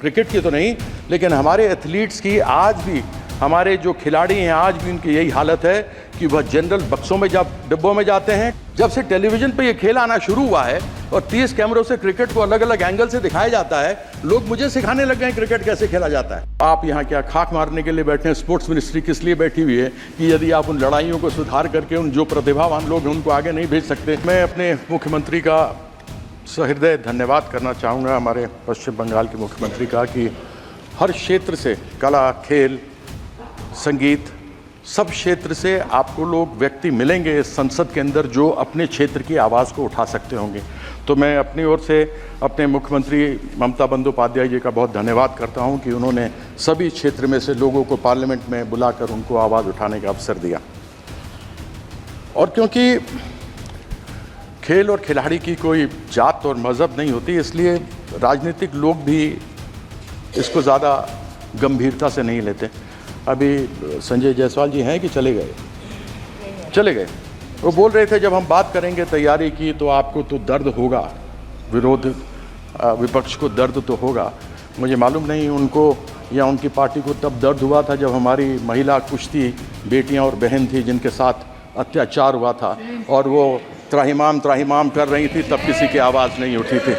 Cricket की तो नहीं, लेकिन हमारे एथलीट्स की आज भी, हमारे जो खिलाड़ी हैं आज भी उनकी यही हालत है कि वह जनरल बक्सों में डिब्बों में जाते हैं। जब से टेलीविज़न पे ये खेल आना शुरू हुआ है और 30 कैमरों से क्रिकेट को अलग अलग एंगल से दिखाया जाता है, लोग मुझे सिखाने लग गए हैं क्रिकेट कैसे खेला जाता है। आप यहाँ क्या खाक मारने के लिए बैठे हैं? स्पोर्ट्स मिनिस्ट्री किस लिए बैठी हुई है कि यदि आप उन लड़ाइयों को सुधार करके उन जो प्रतिभावान लोग हैं उनको आगे नहीं भेज सकते? मैं अपने मुख्यमंत्री का सहृदय धन्यवाद करना चाहूँगा, हमारे पश्चिम बंगाल के मुख्यमंत्री का, कि हर क्षेत्र से, कला, खेल, संगीत, सब क्षेत्र से आपको लोग व्यक्ति मिलेंगे इस संसद के अंदर जो अपने क्षेत्र की आवाज़ को उठा सकते होंगे। तो मैं अपनी ओर से अपने मुख्यमंत्री ममता बंदोपाध्याय जी का बहुत धन्यवाद करता हूं कि उन्होंने सभी क्षेत्र में से लोगों को पार्लियामेंट में बुलाकर उनको आवाज़ उठाने का अवसर दिया। और क्योंकि खेल और खिलाड़ी की कोई जात और मज़हब नहीं होती, इसलिए राजनीतिक लोग भी इसको ज़्यादा गंभीरता से नहीं लेते। अभी संजय जायसवाल जी हैं कि चले गए? वो बोल रहे थे जब हम बात करेंगे तैयारी की तो आपको तो दर्द होगा, विपक्ष को दर्द तो होगा। मुझे मालूम नहीं उनको या उनकी पार्टी को तब दर्द हुआ था जब हमारी महिला कुश्ती बेटियां और बहन थी जिनके साथ अत्याचार हुआ था और वो त्राहिमाम कर रही थी, तब किसी की आवाज़ नहीं उठी थी।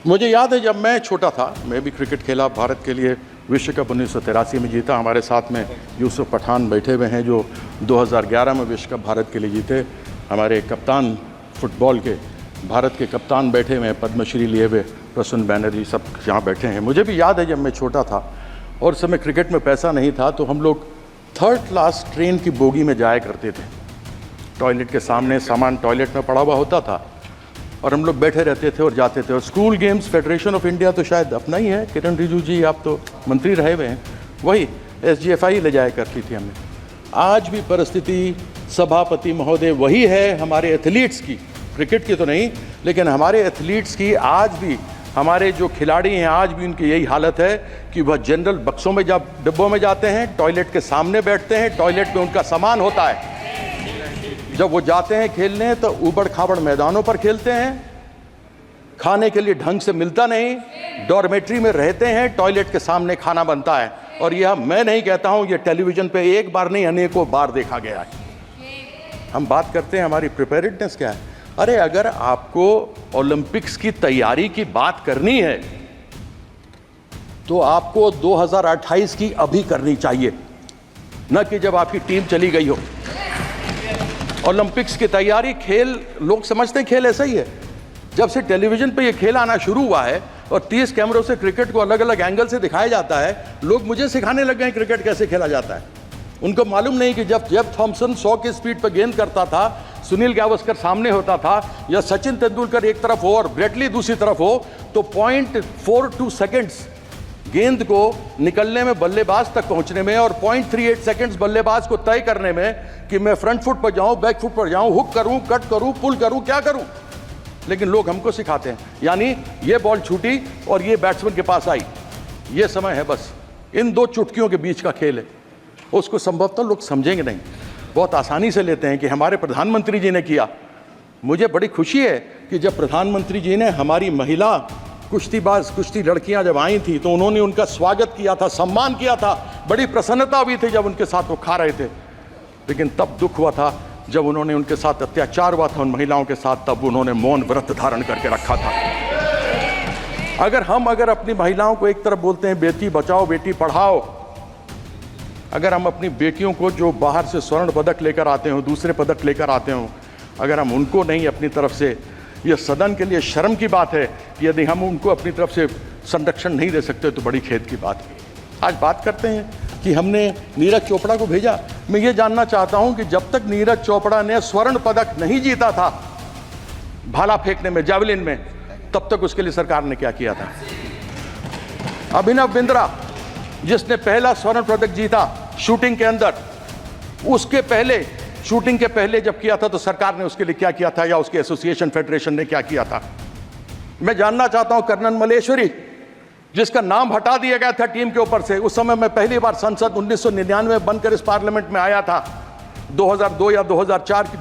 मुझे याद है जब मैं छोटा था, मैं भी क्रिकेट खेला, भारत के लिए विश्व कप 1983 में जीता। हमारे साथ में यूसुफ पठान बैठे हुए हैं जो 2011 में विश्व कप भारत के लिए जीते। हमारे कप्तान फुटबॉल के, भारत के कप्तान बैठे हुए हैं, पद्मश्री लिए हुए प्रसून बैनर्जी, सब यहाँ बैठे हैं। मुझे भी याद है जब मैं छोटा था और उस समय क्रिकेट में पैसा नहीं था तो हम लोग 3rd क्लास ट्रेन की बोगी में जाया करते थे। टॉयलेट के सामने सामान टॉयलेट में पड़ा हुआ होता था और हम लोग बैठे रहते थे और जाते थे। और school games federation of India तो शायद अपना ही है, किरण रिजिजू जी आप तो मंत्री रहे हुए हैं, वही SGFI ले जाया करती थी हमें। आज भी परिस्थिति सभापति महोदय वही है हमारे एथलीट्स की, क्रिकेट की तो नहीं, लेकिन हमारे एथलीट्स की आज भी, हमारे जो खिलाड़ी हैं आज भी उनकी यही हालत है कि वह जनरल बक्सों में डिब्बों में जाते हैं, टॉयलेट के सामने बैठते हैं, टॉयलेट में उनका सामान होता है। जब वो जाते हैं खेलने तो ऊबड़ खाबड़ मैदानों पर खेलते हैं, खाने के लिए ढंग से मिलता नहीं, डॉर्मेट्री में रहते हैं, टॉयलेट के सामने खाना बनता है। और यह मैं नहीं कहता हूं, यह टेलीविजन पे एक बार नहीं अनेकों बार देखा गया है। हम बात करते हैं हमारी प्रिपेयर्डनेस क्या है। अरे अगर आपको ओलंपिक्स की तैयारी की बात करनी है तो आपको 2028 की अभी करनी चाहिए, न कि जब आपकी टीम चली गई हो। ओलंपिक्स की तैयारी, खेल, लोग समझते हैं खेल ऐसा ही है। जब से टेलीविज़न पे ये खेल आना शुरू हुआ है और 30 कैमरों से क्रिकेट को अलग अलग एंगल से दिखाया जाता है, लोग मुझे सिखाने लग गए हैं क्रिकेट कैसे खेला जाता है। उनको मालूम नहीं कि जब जेफ थॉम्सन 100 की स्पीड पर गेंद करता था, सुनील गावस्कर सामने होता था, या सचिन तेंदुलकर एक तरफ हो और ब्रेट ली दूसरी तरफ हो, तो 0.42 सेकेंड्स गेंद को निकलने में, बल्लेबाज तक पहुंचने में, और 0.38 सेकंड्स बल्लेबाज को तय करने में कि मैं फ्रंट फुट पर जाऊं, बैक फुट पर जाऊं, हुक करूं, कट करूं, पुल करूं, क्या करूं। लेकिन लोग हमको सिखाते हैं, यानी ये बॉल छूटी और ये बैट्समैन के पास आई, ये समय है, बस इन 2 चुटकियों के बीच का खेल है। उसको संभवतः लोग समझेंगे नहीं, बहुत आसानी से लेते हैं कि हमारे प्रधानमंत्री जी ने किया। मुझे बड़ी खुशी है कि जब प्रधानमंत्री जी ने हमारी महिला कुश्तीबाज, कुश्ती लड़कियां जब आई थी तो उन्होंने उनका स्वागत किया था, सम्मान किया था, बड़ी प्रसन्नता हुई थी जब उनके साथ वो खा रहे थे। लेकिन तब दुख हुआ था जब उन्होंने, उनके साथ अत्याचार हुआ था उन महिलाओं के साथ, तब उन्होंने मौन व्रत धारण करके रखा था। अगर अपनी महिलाओं को एक तरफ बोलते हैं बेटी बचाओ बेटी पढ़ाओ, अगर हम अपनी बेटियों को जो बाहर से स्वर्ण पदक लेकर आते हो, दूसरे पदक लेकर आते हो, अगर हम उनको नहीं अपनी तरफ से, यह सदन के लिए शर्म की बात है कि यदि हम उनको अपनी तरफ से संरक्षण नहीं दे सकते तो बड़ी खेद की बात है। आज बात करते हैं कि हमने नीरज चोपड़ा को भेजा। मैं ये जानना चाहता हूं कि जब तक नीरज चोपड़ा ने स्वर्ण पदक नहीं जीता था भाला फेंकने में, जावलिन में, तब तक उसके लिए सरकार ने क्या किया था। अभिनव बिंद्रा जिसने पहला स्वर्ण पदक जीता शूटिंग के अंदर, उसके पहले, शूटिंग के पहले जब किया था तो सरकार ने उसके लिए क्या किया था, या उसके एसोसिएशन फेडरेशन ने क्या किया था। मैं जानना चाहता हूं कर्नल मलेश्वरी जिसका नाम हटा दिया गया था टीम के ऊपर से, उस समय मैं पहली बार संसद 1999 में बनकर इस पार्लियामेंट में आया था, 2002 या 2004 की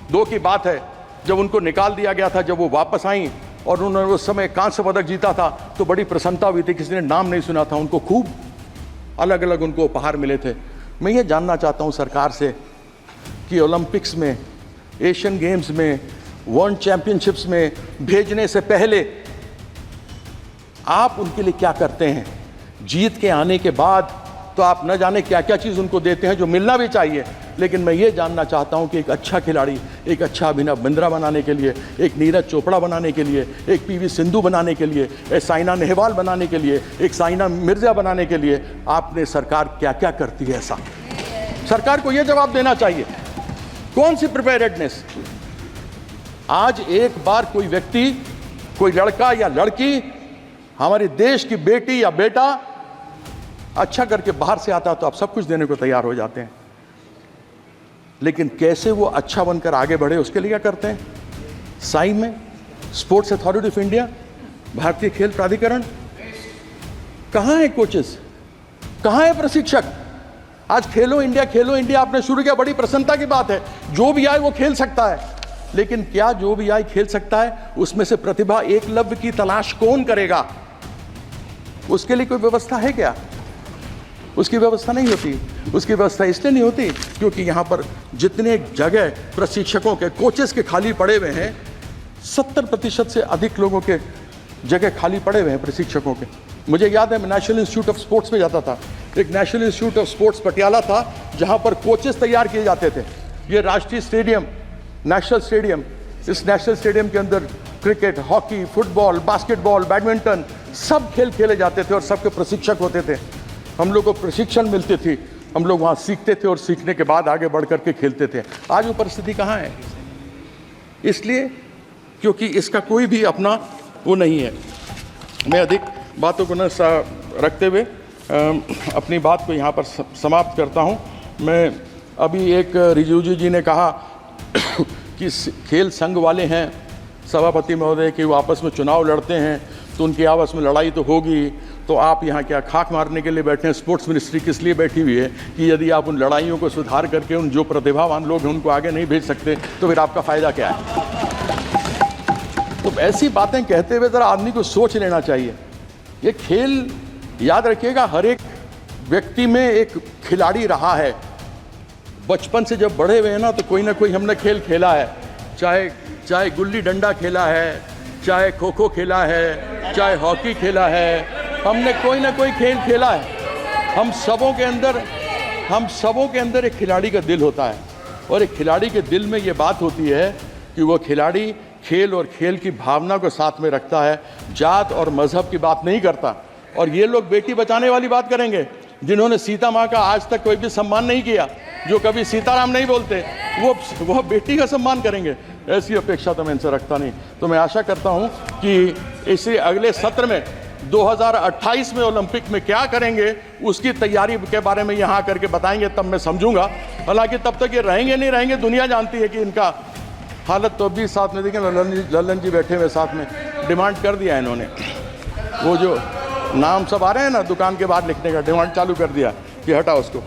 दो की बात है, जब उनको निकाल दिया गया था। जब वो वापस आई और उन्होंने उस समय कांस्य पदक जीता था तो बड़ी प्रसन्नता हुई थी, किसी ने नाम नहीं सुना था, उनको खूब अलग अलग उनको उपहार मिले थे। मैं ये जानना चाहता हूँ सरकार से कि ओलंपिक्स में, एशियन गेम्स में, वर्ल्ड चैंपियनशिप्स में भेजने से पहले आप उनके लिए क्या करते हैं? जीत के आने के बाद तो आप न जाने क्या क्या चीज़ उनको देते हैं जो मिलना भी चाहिए, लेकिन मैं ये जानना चाहता हूं कि एक अच्छा खिलाड़ी, एक अच्छा अभिनव बिंद्रा बनाने के लिए, एक नीरज चोपड़ा बनाने के लिए, एक पीवी सिंधु बनाने के लिए, एक साइना नेहवाल बनाने के लिए, एक साइना मिर्जा बनाने के लिए आपने सरकार क्या क्या करती है? ऐसा सरकार को यह जवाब देना चाहिए। कौन सी प्रिपेयर्डनेस? आज एक बार कोई व्यक्ति, कोई लड़का या लड़की, हमारे देश की बेटी या बेटा अच्छा करके बाहर से आता तो आप सब कुछ देने को तैयार हो जाते हैं, लेकिन कैसे वो अच्छा बनकर आगे बढ़े उसके लिए क्या करते हैं? साई में स्पोर्ट्स अथॉरिटी ऑफ इंडिया, भारतीय खेल प्राधिकरण, कहाँ है कोचेस, कहाँ है प्रशिक्षक? आज खेलो इंडिया आपने शुरू किया, बड़ी प्रसन्नता की बात है, जो भी आए वो खेल सकता है, लेकिन क्या जो भी आए खेल सकता है? उसमें से प्रतिभा एकलव्य की तलाश कौन करेगा? उसके लिए कोई व्यवस्था है क्या? उसकी व्यवस्था नहीं होती। उसकी व्यवस्था इसलिए नहीं होती क्योंकि यहाँ पर जितने जगह प्रशिक्षकों के, कोचेस के खाली पड़े हुए हैं, 70% से अधिक लोगों के जगह खाली पड़े हुए हैं प्रशिक्षकों के। मुझे याद है मैं नेशनल इंस्टीट्यूट ऑफ स्पोर्ट्स में जाता था, एक national institute of sports Patiala था जहाँ पर कोचेस तैयार किए जाते थे। ये राष्ट्रीय स्टेडियम, नेशनल स्टेडियम, इस नेशनल स्टेडियम के अंदर cricket, hockey, football, basketball, badminton सब खेल खेले जाते थे और सबके प्रशिक्षक होते थे। हम लोग को प्रशिक्षण मिलती थी, हम लोग वहाँ सीखते थे और सीखने के बाद आगे बढ़ करके खेलते थे। आज वो परिस्थिति कहाँ है? इसलिए क्योंकि इसका कोई भी अपना वो नहीं है। मैं अधिक बातों को न रखते हुए अपनी बात को यहाँ पर समाप्त करता हूँ। मैं अभी एक रिजिजू जी ने कहा कि खेल संघ वाले हैं सभापति महोदय कि वो आपस में चुनाव लड़ते हैं तो उनकी आपस में लड़ाई तो होगी, तो आप यहाँ क्या खाक मारने के लिए बैठे हैं? स्पोर्ट्स मिनिस्ट्री किस लिए बैठी हुई है कि यदि आप उन लड़ाइयों को सुधार करके उन जो प्रतिभावान लोग हैं उनको आगे नहीं भेज सकते तो फिर आपका फ़ायदा क्या है? तो ऐसी बातें कहते हुए ज़रा आदमी को सोच लेना चाहिए। ये खेल, याद रखिएगा, हर एक व्यक्ति में एक खिलाड़ी रहा है। बचपन से जब बड़े हुए हैं ना तो कोई ना कोई हमने खेल खेला है, चाहे गुल्ली डंडा खेला है, चाहे खो खो खेला है, चाहे हॉकी खेला है, हमने कोई ना कोई खेल खेला है। हम सबों के अंदर एक खिलाड़ी का दिल होता है और एक खिलाड़ी के दिल में ये बात होती है कि वो खिलाड़ी खेल और खेल की भावना को साथ में रखता है, जात और मजहब की बात नहीं करता। और ये लोग बेटी बचाने वाली बात करेंगे, जिन्होंने सीता माँ का आज तक कोई भी सम्मान नहीं किया, जो कभी सीताराम नहीं बोलते, वो बेटी का सम्मान करेंगे, ऐसी अपेक्षा तो मैं इनसे रखता नहीं। तो मैं आशा करता हूँ कि इसी अगले सत्र में 2028 में ओलंपिक में क्या करेंगे उसकी तैयारी के बारे में यहाँ करके बताएंगे, तब मैं समझूंगा। हालांकि तब तक ये रहेंगे नहीं रहेंगे, दुनिया जानती है कि इनका हालत तो अभी साथ में, देखें लल्लन जी बैठे हुए साथ में, डिमांड कर दिया इन्होंने, वो जो नाम सब आ रहे हैं ना दुकान के बाहर लिखने का, डिमांड चालू कर दिया कि हटा उसको।